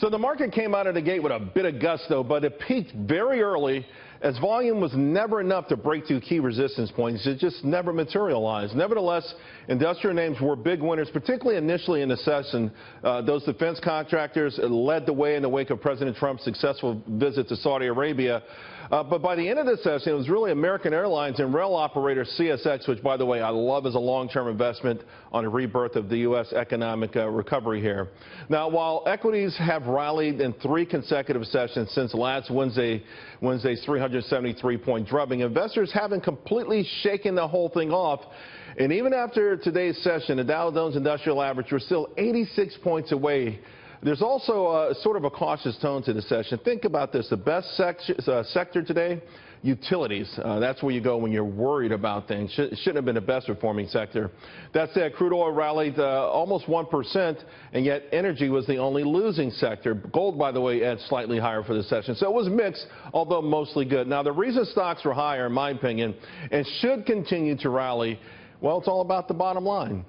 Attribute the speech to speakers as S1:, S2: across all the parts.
S1: So the market came out of the gate with a bit of gusto, but it peaked very early as volume was never enough to break through key resistance points. It just never materialized. Nevertheless, industrial names were big winners, particularly initially in the session. Those defense contractors led the way in the wake of President Trump's successful visit to Saudi Arabia. But by the end of the session, it was really American Airlines and rail operator CSX, which, by the way, I love as a long-term investment on the rebirth of the U.S. economic recovery here. Now, while equities have rallied in 3 consecutive sessions since last Wednesday's 373-point drubbing, investors haven't completely shaken the whole thing off. And even after today's session, the Dow Jones Industrial Average was still 86 points away. There's also sort of a cautious tone to the session. Think about this. The best sector today, utilities. That's where you go when you're worried about things. Shouldn't have been the best performing sector. That said, crude oil rallied almost 1%, and yet energy was the only losing sector. Gold, by the way, edged slightly higher for the session. So it was mixed, although mostly good. Now, the reason stocks were higher, in my opinion, and should continue to rally, well, it's all about the bottom line.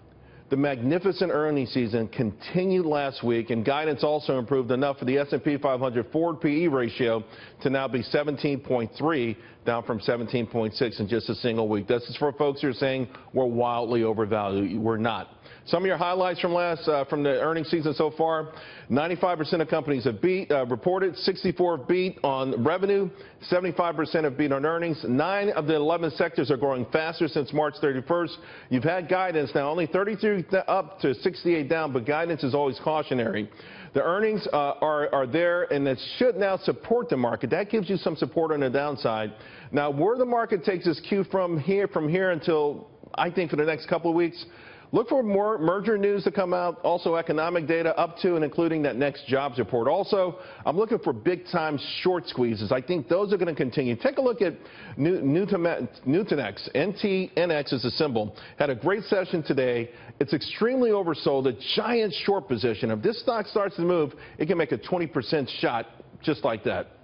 S1: The magnificent earnings season continued last week, and guidance also improved enough for the S&P 500 forward PE ratio to now be 17.3, down from 17.6 in just a single week. This is for folks who are saying we're wildly overvalued. We're not. Some of your highlights from the earnings season so far: 95% of companies have reported, 64 have beat on revenue, 75% have beat on earnings. 9 of the 11 sectors are growing faster since March 31st. You've had guidance now, only 33 up to 68 down, but guidance is always cautionary. The earnings are there, and it should now support the market. That gives you some support on the downside. Now, where the market takes its cue from here until, I think, for the next couple of weeks, look for more merger news to come out, also economic data up to and including that next jobs report. Also, I'm looking for big-time short squeezes. I think those are going to continue. Take a look at Nutanix. NTNX is a symbol. Had a great session today. It's extremely oversold, a giant short position. If this stock starts to move, it can make a 20% shot just like that.